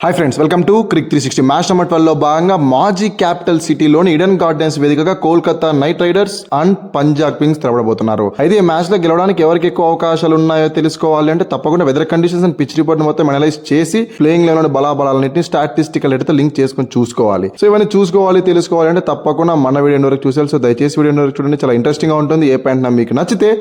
Hi friends, welcome to Crick 360. Match number 12లో భాగంగా మాజీ క్యాపిటల్ సిటీలోని ఈడెన్ గార్డెన్స్ వేదికగా కోల్కతా నైట్ రైడర్స్ అండ్ పంజాబ్ కింగ్స్ తలపడబోతున్నారు. అయితే ఈ మ్యాచ్ లో గెలవడానికి ఎవరికి ఎక్కువ అవకాశాలు ఉన్నాయో తెలుసుకోవాలి అంటే తప్పకుండా weather conditions and pitch report మొత్తం అనలైజ్ చేసి ప్లేయింగ్ లెవెల్ బలాబలాలన్నింటినీ స్టాటిస్టికల్ అయితే లింక్ చేసుకొని చూసుకోవాలి. సో ఇవన్నీ చూసుకోవాలి తెలుసుకోవాలి అంటే తప్పకుండా మన వీడియో వరకు చూసాలి. సో దయచేసి వీడియో వరకు చూడండి, చాలా ఇంట్రెస్టింగ్ గా ఉంటుంది. ఏ పాయింట్ మీకు నచ్చితే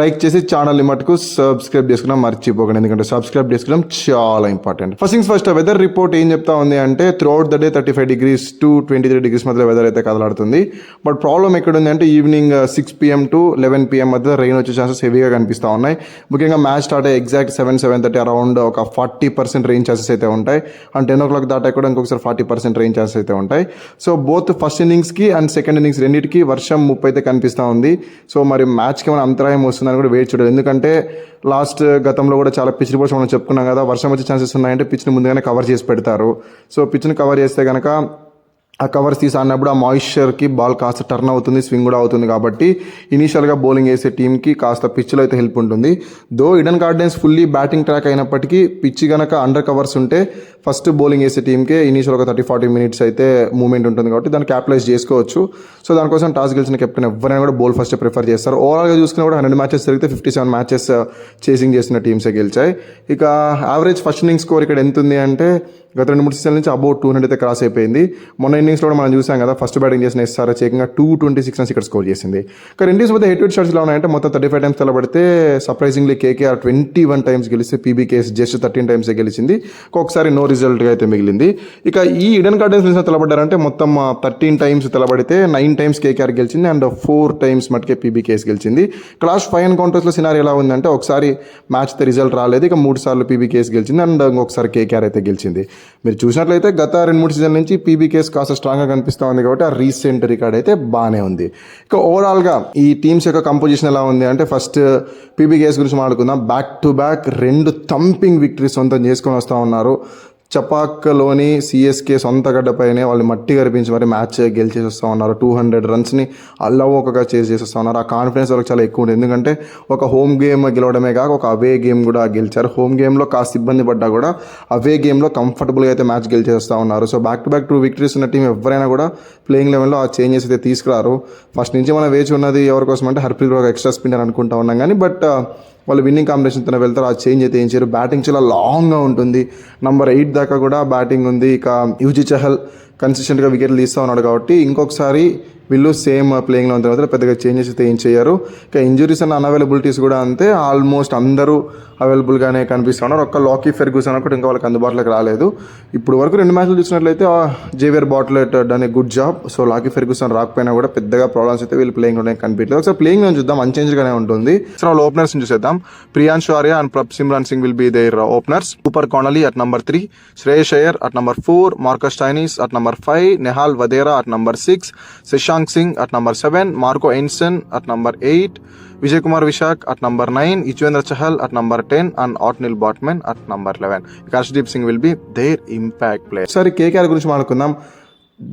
లైక్ చేసి ఛానల్ మటుకు సబ్స్క్రైబ్ చేసుకున్నాం మర్చిపోకండి, ఎందుకంటే సబ్స్క్రైబ్ చేసుకోవడం చాలా ఇంపార్టెంట్. ఫస్ట్ వెదర్ రిపోర్ట్ ఏం చెప్తా ఉంది అంటే throughout the day 35 degrees to 23 degrees మధ్య వెదర్ అయితే కదలాడుతుంది. బట్ ప్రాబ్లం ఎక్కడ ఉంది అంటే ఈవినింగ్ 6 PM to 11 PM మధ్య రెయిన్ వచ్చే ఛాన్సెస్ హెవీగా కనిపిస్తూ ఉన్నాయి. ముఖ్యంగా మ్యాచ్ స్టార్ట్ అయ్యే ఎగ్జాక్ట్ 7-7:30 అరౌండ్ ఒక 40% రెయిన్ ఛాన్సెస్ అయితే ఉంటాయి. అండ్ 10 o'clock దాటా కూడా ఇంకొకసారి 40% రెయిన్ ఛాన్సెస్ అయితే ఉంటాయి. సో బోత్ ఫస్ట్ ఇన్నింగ్స్కి అండ్ సెకండ్ ఇన్నింగ్స్ రెండింటికి వర్షం ముప్పు అయితే కనిపిస్తూ ఉంది. సో మరి మ్యాచ్కి ఏమైనా అంతరాయం వస్తుందని కూడా వెయిట్ చూడాలి, ఎందుకంటే లాస్ట్ గతంలో కూడా చాలా పిచ్ రిపోర్ట్స్ మనం చెప్పుకున్నాం కదా, వర్షం వచ్చే ఛాన్సెస్ ఉన్నాయంటే పిచ్ని ముందుగానే కవర్ చేసి పెడతారు. సో పిచ్ని కవర్ చేస్తే కనుక ఆ కవర్స్ తీసి ఆడినప్పుడు ఆ మాయిశ్చర్కి బాల్ కాస్త టర్న్ అవుతుంది, స్వింగ్ కూడా అవుతుంది. కాబట్టి ఇనీషియల్గా బౌలింగ్ వేసే టీంకి కాస్త పిచ్లో అయితే హెల్ప్ ఉంటుంది. Though Eden Gardens fully batting track అయినప్పటికీ పిచ్ కనుక అండర్ కవర్స్ ఉంటే ఫస్ట్ బౌలింగ్ వేసే టీంకే ఇనీషియల్ ఒక 30-40 minutes అయితే మూవ్మెంట్ ఉంటుంది కాబట్టి దాన్ని క్యాపిటలైజ్ చేసుకోవచ్చు. సో దానికోసం టాస్ గెలిచిన కెప్టెన్ ఎవరైనా కూడా బౌల్ ఫస్ట్ ప్రిఫర్ చేస్తారు. ఓవరాల్గా చూసుకున్నా కూడా 100 matches జరిగితే 57 matches చేసింగ్ చేసిన టీమ్సే గెలిచాయి. ఇక యావరేజ్ ఫస్ట్ ఇన్నింగ్స్ స్కోర్ ఇక్కడ ఎంత ఉంది అంటే గత 2-3 seasons నుంచి అబౌట్ 200 అయితే క్రాస్ అయిపోయింది. మొన్న ఇన్నింగ్స్లో కూడా మనం చూసాం కదా, ఫస్ట్ బ్యాటింగ్ చేసిన SRH ఏకంగా 226 runs ఇక్కడ స్కోర్ చేసింది. ఇక రెండు టీమ్స్ మధ్య హెడ్ టు హెడ్ షాట్స్ ఎలా ఉన్నాయంటే మొత్తం 35 times తలబడితే సర్ప్రైజింగ్లీ KKR 21 times గెలిస్తే PBKS జస్ట్ 13 times గెలిచింది. ఒకసారి నో రిజల్ట్గా అయితే మిగిలింది. ఇక ఈ ఈడెన్ గార్డెన్స్ నుంచి తలబడ్డారంటే మొత్తం 13 times తలబడితే 9 times KKR గెలిచింది అండ్ 4 times మటుకే PBKS గెలిచింది. క్లాస్ 5 ఎన్కౌంటర్స్లో సినారీ ఎలా ఉందంటే ఒకసారి మ్యాచ్ రిజల్ట్ రాలేదు, ఇక 3 సార్లు PBKS గెలిచింది అండ్ ఇంకొకసారి KKR అయితే గెలిచింది. మీరు చూసినట్లయితే గత 2-3 seasons నుంచి PBKS కాస్త స్ట్రాంగ్గా కనిపిస్తూ ఉంది కాబట్టి ఆ రీసెంట్ రికార్డ్ అయితే బాగానే ఉంది. ఇక ఓవరాల్గా ఈ టీమ్స్ యొక్క కంపోజిషన్ ఎలా ఉంది అంటే ఫస్ట్ PBKS గురించి మాట్లాడుకుందాం. Back to back 2 thumping victories సొంతం చేసుకొని వస్తూ ఉన్నారు. చపాక్లోని CSK సొంత గడ్డపైనే వాళ్ళు మట్టి కనిపించి మరి మ్యాచ్ గెలిచేసి వస్తూ ఉన్నారు. 200 runsని అల్లవోకగా చేసి వస్తూ ఉన్నారు. ఆ కాన్ఫిడెన్స్ వాళ్ళకి చాలా ఎక్కువ ఉంది, ఎందుకంటే ఒక హోమ్ గేమ్ గెలవడమే కాక ఒక అవే గేమ్ కూడా గెలిచారు. హోమ్ గేమ్లో కాస్త ఇబ్బంది పడ్డా కూడా అవే గేమ్లో కంఫర్టబుల్గా అయితే మ్యాచ్ గెలిచేసి వస్తూ ఉన్నారు. So back to back 2 victories ఉన్న టీం ఎవరైనా కూడా ప్లేయింగ్ లెవెల్లో ఆ చేంజెస్ అయితే తీసుకురారు. ఫస్ట్ నుంచి మనం వేచి ఉన్నది ఎవరి కోసం అంటే హర్ప్రీత్ ఒక ఎక్స్ట్రా స్పిన్నర్ అనుకుంటా ఉన్నాం కానీ బట్ వాళ్ళు విన్నింగ్ కాంబినేషన్తో వెళ్తారు. ఆ చేంజ్ అయితే ఏం చేయరు. బ్యాటింగ్ చాలా లాంగ్గా ఉంటుంది, నంబర్ 8 దాకా కూడా బ్యాటింగ్ ఉంది. ఇక యుజీ చహల్ కన్సిస్టెంట్గా వికెట్లు తీస్తూ ఉన్నాడు కాబట్టి ఇంకొకసారి వీళ్ళు సేమ్ ప్లేయింగ్లో ఉన్న తర్వాత పెద్దగా చేంజెస్ అయితే ఏం చేయరు. ఇక ఇంజురీస్ అండ్ అన్అవైలబిలిటీస్ కూడా అంతే, ఆల్మోస్ట్ అందరూ అవైలబుల్గానే కనిపిస్తూ ఉన్నారు. ఒక్క లాకీ ఫెర్గ్యూసన్ ఒకటి ఇంకా వాళ్ళకి అందుబాటులోకి రాలేదు. ఇప్పుడు వరకు 2 matches చూసినట్లయితే Xavier Bartlett done a good job. So Lockie Ferguson రాకపోయినా కూడా పెద్దగా ప్రాబ్లమ్స్ అయితే వీళ్ళు ప్లేయింగ్లోనే కనిపించలేదు. ఒకసారి ప్లేయింగ్ నుంచి చూద్దాం, అన్చేంజ్గానే ఉంటుంది. సో వాళ్ళు ఓపెనర్స్ చూసేద్దాం. Priyansh Arya and Simran Singh will be their openers. Cooper Connolly at number 3, Shreyas Iyer at number 4, Marcus Stoinis at number 5, Nehal Wadhera at number 6, Shashank Singh at number 7, Marco Einstein at number 8, Vijay Kumar Vishak at number 9, Yuzvendra Chahal at number 10 and Otniel Botman at number 11. Arshdeep Singh will be their impact player. సరే KKR గురించి మాట్లాడుకుందాం.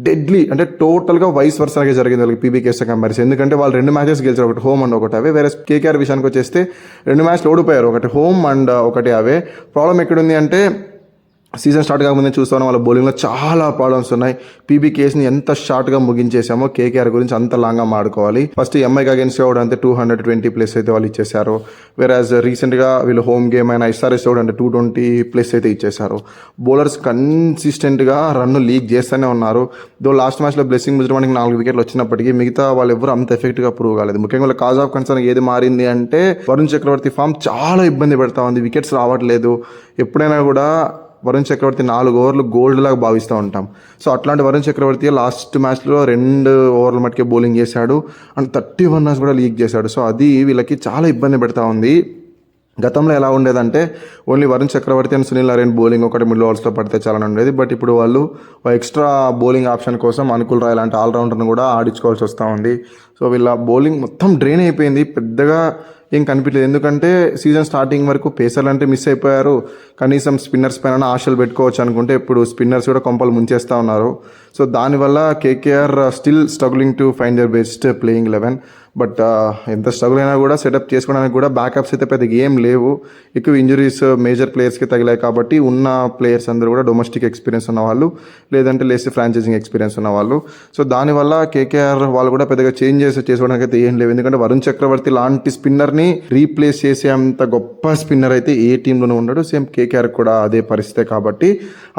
Deadly అంటే టోటల్గా vice వర్సాగా జరిగింది వాళ్ళకి PBKS comparison, ఎందుకంటే వాళ్ళు 2 matches గెలిచారు, ఒకటి హోమ్ అండ్ ఒకటి అవే. వేరే KKR విషయానికి వచ్చేస్తే 2 matches ఓడిపోయారు, ఒకటి హోమ్ అండ్ ఒకటి అవే. ప్రాబ్లం ఎక్కడుంది అంటే సీజన్ స్టార్ట్ కాకముందే చూస్తాను వాళ్ళ బౌలింగ్లో చాలా ప్రాబ్లమ్స్ ఉన్నాయి. PBKSని ఎంత షార్ట్గా ముగించేసామో KKR గురించి అంత లాంగ్గా మాడుకోవాలి. ఫస్ట్ MIకి అగేన్స్ట్ కూడా అంతే 220+ అయితే వాళ్ళు ఇచ్చేశారు. వేరాజ్ రీసెంట్గా వీళ్ళు హోమ్ గేమ్ అయిన SRH కూడా అంటే 220+ అయితే ఇచ్చేశారు. బౌలర్స్ కన్సిస్టెంట్గా రన్ను లీక్ చేస్తూనే ఉన్నారు. దో లాస్ట్ మ్యాచ్లో బ్లెస్సింగ్ ముజరమానికి 4 wickets వచ్చినప్పటికీ మిగతా వాళ్ళు ఎవరు అంత ఎఫెక్ట్గా ప్రూవ్ కాలేదు. ముఖ్యంగా కాజ్ ఆఫ్ కన్సర్న్ ఏది మారింది అంటే వరుణ్ చక్రవర్తి ఫామ్ చాలా ఇబ్బంది పెడతా ఉంది, వికెట్స్ రావట్లేదు. ఎప్పుడైనా కూడా వరుణ్ చక్రవర్తి 4 ఓవర్లు గోల్డ్ లాగా భావిస్తూ ఉంటాం. సో అట్లాంటి వరుణ్ చక్రవర్తి లాస్ట్ మ్యాచ్లో 2 ఓవర్ల మటుకే బౌలింగ్ చేశాడు అండ్ 31 runs కూడా లీక్ చేశాడు. సో అది వీళ్ళకి చాలా ఇబ్బంది పెడతా ఉంది. గతంలో ఎలా ఉండేదంటే only Varun Chakravarthy and Sunil Narine bowling ఒకటి మిడిల్ ఓవర్స్లో పడితే చాలా ఉండేది. బట్ ఇప్పుడు వాళ్ళు ఎక్స్ట్రా బౌలింగ్ ఆప్షన్ కోసం అనుకుల్ రాయ్ లాంటి ఆల్రౌండర్ని కూడా ఆడించుకోవాల్సి వస్తూ ఉంది. సో వీళ్ళ బౌలింగ్ మొత్తం డ్రైన్ అయిపోయింది, పెద్దగా ఏం కనిపించలేదు. ఎందుకంటే సీజన్ స్టార్టింగ్ వరకు పేసర్లు అంటే మిస్ అయిపోయారు, కనీసం స్పిన్నర్స్ పైన ఆశలు పెట్టుకోవచ్చు అనుకుంటే ఇప్పుడు స్పిన్నర్స్ కూడా కొంపలు ముంచేస్తూ ఉన్నారు. సో దానివల్ల KKR still struggling to find there best playing 11. But ఎంత స్ట్రగుల్ అయినా కూడా సెటప్ చేసుకోవడానికి కూడా బ్యాకప్స్ అయితే పెద్దగా ఏం లేవు. ఎక్కువ ఇంజరీస్ మేజర్ ప్లేయర్స్కి తగిలాయి కాబట్టి ఉన్న ప్లేయర్స్ అందరూ కూడా డొమెస్టిక్ ఎక్స్పీరియన్స్ ఉన్నవాళ్ళు, లేదంటే లేసి ఫ్రాంచైజింగ్ ఎక్స్పీరియన్స్ ఉన్నవాళ్ళు. సో దానివల్ల కేకేఆర్ వాళ్ళు కూడా పెద్దగా చేంజెస్ చేసుకోవడానికి అయితే ఏం లేవు. ఎందుకంటే వరుణ్ చక్రవర్తి లాంటి స్పిన్నర్ని రీప్లేస్ చేసే అంత గొప్ప స్పిన్నర్ అయితే ఏ టీంలోనూ ఉండడు. సేమ్ కేకేఆర్ కూడా అదే పరిస్థితే కాబట్టి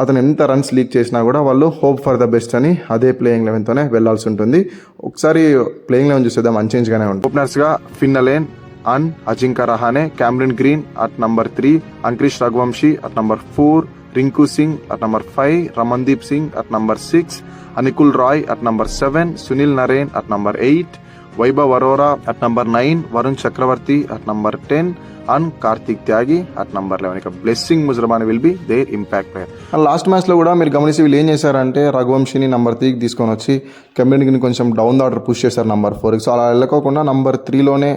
అతను ఎంత రన్స్ లీక్ చేసినా కూడా వాళ్ళు హోప్ ఫర్ ద బెస్ట్ అని అదే ప్లేయింగ్ లెవెన్తోనే వెళ్లాల్సి ఉంటుంది. ఒకసారి ప్లేయింగ్ లెవెన్ చూసేద్దాం, అన్చేంజ్గానే ఉంటుంది. ఓపెనర్స్గా Finn Allen and Ajinkya Rahane, Cameron Green at number 3, Angkrish Raghuvanshi at number 4, Rinku Singh at number 5, Ramandeep Singh at number 6, Anukul Roy at number 7, Sunil Narine at number 8, Vaibhav Arora at number 9, Varun Chakravarthy at number 10 and Kartik Tyagi at number 11. ఇక Blessing Muzarabani will be their impact player. Last మ్యాచ్లో కూడా మీరు గమనించి వీళ్ళు ఏం చేశారంటే రఘువంశీని number 3కి తీసుకొని వచ్చి కెమెరన్ గ్రీన్ కొంచెం డౌన్ ద ఆర్డర్ పుష్ చేశారు నంబర్ 4కి. సో అలా వెళ్ళకోకుండా నంబర్ 3లోనే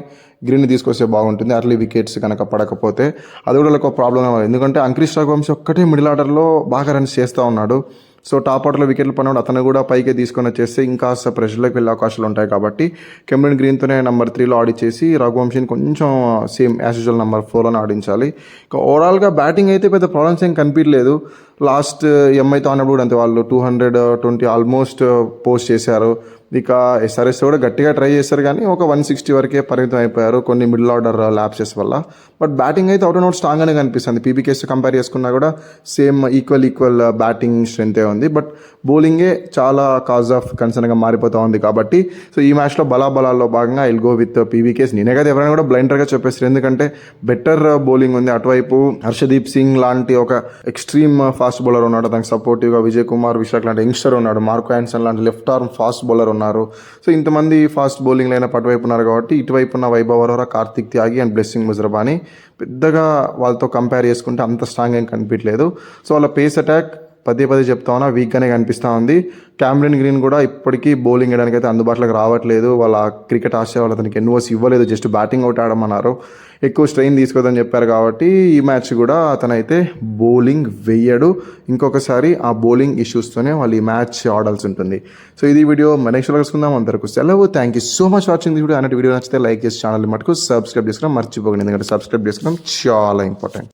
గ్రీన్ తీసుకొస్తే బాగుంటుంది, అర్లీ వికెట్స్ కనుక పడకపోతే. అది కూడా ఒక ప్రాబ్లం, ఎందుకంటే అంక్రిష్ రఘువంశీ ఒక్కటే మిడిల్ ఆర్డర్లో బాగా రన్స్ చేస్తూ ఉన్నాడు. సో టాప్ ఆర్డర్లో వికెట్లు పడినప్పుడు అతను కూడా పైకి తీసుకొని వచ్చేస్తే ఇంకాస్త ప్రెషర్లోకి వెళ్ళే అవకాశాలు ఉంటాయి కాబట్టి కెమెరన్ గ్రీన్తోనే నంబర్ 3లో ఆడిచ్చేసి రఘువంశీని కొంచెం సేమ్ యాజ్ యూజువల్ నంబర్ 4లోనే ఆడించాలి. ఇక ఓవరాల్గా బ్యాటింగ్ అయితే పెద్ద ప్రాబ్లమ్స్ ఏం కనిపించలేదు. లాస్ట్ ఎంఐతో ఆడినప్పుడు కూడా అంతే, వాళ్ళు 220 ఆల్మోస్ట్ పోస్ట్ చేశారు. ఇక ఎస్ఆర్ఎస్ కూడా గట్టిగా ట్రై చేశారు కానీ ఒక 160 వరకే పరిమితం అయిపోయారు కొన్ని మిడిల్ ఆర్డర్ ల్యాప్సెస్ వల్ల. బట్ బ్యాటింగ్ అయితే అవుట్ అండ్ అవుట్ స్ట్రాంగ్గానే కనిపిస్తుంది. పీబీకేస్ కంపేర్ చేసుకున్నా కూడా సేమ్ ఈక్వల్ బ్యాటింగ్ స్ట్రెంతే ఉంది. బట్ బౌలింగే చాలా కాజ్ ఆఫ్ కన్సర్న్గా మారిపోతూ ఉంది కాబట్టి సో ఈ మ్యాచ్లో బలాబలాల్లో భాగంగా ఐల్ గో విత్ పీబీకేస్. నేనే కదా ఎవరైనా కూడా బ్లైండర్గా చెప్పేస్తారు, ఎందుకంటే బెటర్ బౌలింగ్ ఉంది. అటువైపు హర్షదీప్ సింగ్ లాంటి ఒక ఎక్స్ట్రీమ్ ఫాస్ట్ బౌలర్ ఉన్నాడు, దానికి సపోర్టివ్గా విజయ్ కుమార్ విశాఖ లాంటి యంగ్స్టర్ ఉన్నాడు, మార్కో యాన్సన్ లాంటి లెఫ్ట్ ఆర్మ్ ఫాస్ట్ బౌలర్ ఉన్నారు. సో ఇంతమంది ఫాస్ట్ బౌలింగ్ లైనప్ అటువైపు ఉన్నారు కాబట్టి ఇటువైపు ఉన్న వైభవ్ అరోరా, కార్తిక్ త్యాగి అండ్ బ్లెస్సింగ్ ముజరబాని పెద్దగా వాళ్ళతో కంపేర్ చేసుకుంటే అంత స్ట్రాంగ్ ఏం కనిపించలేదు. సో వాళ్ళ పేస్ అటాక్ పదే చెప్తా ఉన్నా వీక్గానే కనిపిస్తూ ఉంది. క్యామరన్ గ్రీన్ కూడా ఇప్పటికీ బౌలింగ్ వేయడానికి అయితే అందుబాటులోకి రావట్లేదు. వాళ్ళ క్రికెట్ ఆస్ట్రేలియా వాళ్ళు అతనికి ఎన్ఓసి ఇవ్వలేదు, జస్ట్ బ్యాటింగ్ అవుట్ ఆడమన్నారు. ఎక్కువ స్ట్రెయిన్ తీసుకోదని చెప్పారు కాబట్టి ఈ మ్యాచ్ కూడా అతనైతే బౌలింగ్ వేయడు. ఇంకొకసారి ఆ బౌలింగ్ ఇష్యూస్తోనే వాళ్ళు ఈ మ్యాచ్ ఆడాల్సి ఉంటుంది. సో ఇది వీడియో నెక్స్ట్ కలుసుకుందాం. అందరికీ సెలవు. Thank you so much watching the video. అన్నట్టు వీడియో నచ్చితే లైక్ చేసి ఛానల్ మటుకు సబ్స్క్రైబ్ చేసుకోవడం మర్చిపోకండి, ఎందుకంటే సబ్స్క్రైబ్ చేసుకోవడం చాలా ఇంపార్టెంట్.